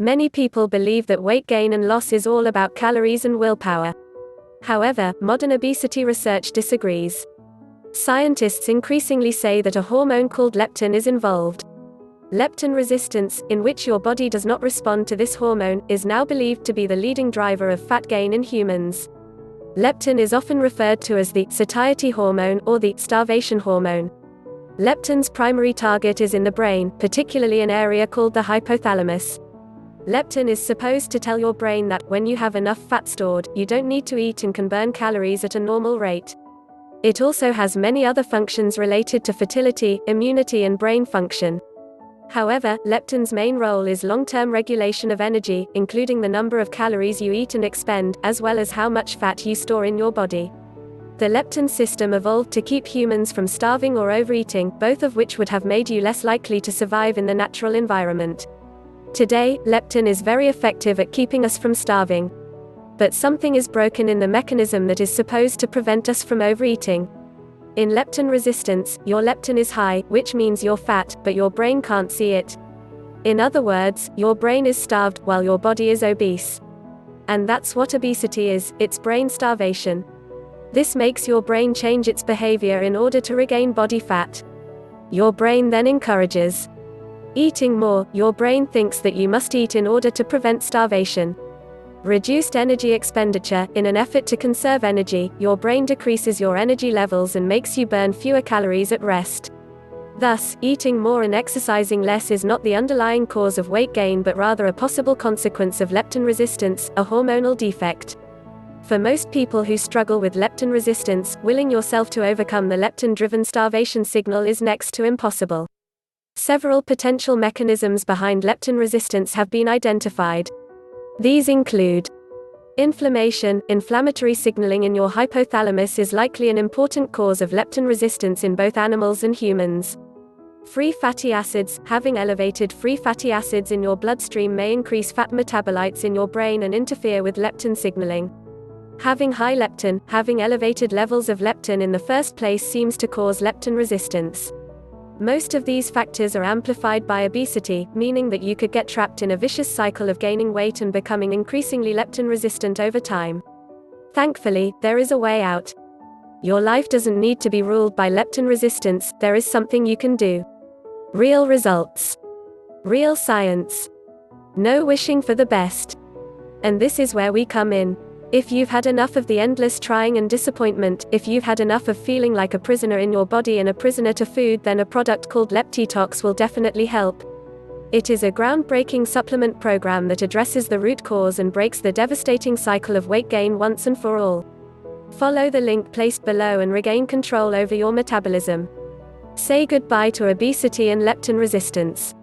Many people believe that weight gain and loss is all about calories and willpower. However, modern obesity research disagrees. Scientists increasingly say that a hormone called leptin is involved. Leptin resistance, in which your body does not respond to this hormone, is now believed to be the leading driver of fat gain in humans. Leptin is often referred to as the satiety hormone or the starvation hormone. Leptin's primary target is in the brain, particularly an area called the hypothalamus. Leptin is supposed to tell your brain that, when you have enough fat stored, you don't need to eat and can burn calories at a normal rate. It also has many other functions related to fertility, immunity and brain function. However, leptin's main role is long-term regulation of energy, including the number of calories you eat and expend, as well as how much fat you store in your body. The leptin system evolved to keep humans from starving or overeating, both of which would have made you less likely to survive in the natural environment. Today, leptin is very effective at keeping us from starving. But something is broken in the mechanism that is supposed to prevent us from overeating. In leptin resistance, your leptin is high, which means you're fat, but your brain can't see it. In other words, your brain is starved, while your body is obese. And that's what obesity is, it's brain starvation. This makes your brain change its behavior in order to regain body fat. Your brain then encourages eating more. Your brain thinks that you must eat in order to prevent starvation. Reduced energy expenditure. In an effort to conserve energy, your brain decreases your energy levels and makes you burn fewer calories at rest. Thus, eating more and exercising less is not the underlying cause of weight gain but rather a possible consequence of leptin resistance, a hormonal defect. For most people who struggle with leptin resistance, willing yourself to overcome the leptin-driven starvation signal is next to impossible. Several potential mechanisms behind leptin resistance have been identified. These include inflammation. Inflammatory signaling in your hypothalamus is likely an important cause of leptin resistance in both animals and humans. Free fatty acids. Having elevated free fatty acids in your bloodstream may increase fat metabolites in your brain and interfere with leptin signaling. Having high leptin. Having elevated levels of leptin in the first place seems to cause leptin resistance. Most of these factors are amplified by obesity, meaning that you could get trapped in a vicious cycle of gaining weight and becoming increasingly leptin resistant over time. Thankfully, there is a way out. Your life doesn't need to be ruled by leptin resistance, there is something you can do. Real results. Real science. No wishing for the best. And this is where we come in. If you've had enough of the endless trying and disappointment, if you've had enough of feeling like a prisoner in your body and a prisoner to food, then a product called Leptitox will definitely help. It is a groundbreaking supplement program that addresses the root cause and breaks the devastating cycle of weight gain once and for all. Follow the link placed below and regain control over your metabolism. Say goodbye to obesity and leptin resistance.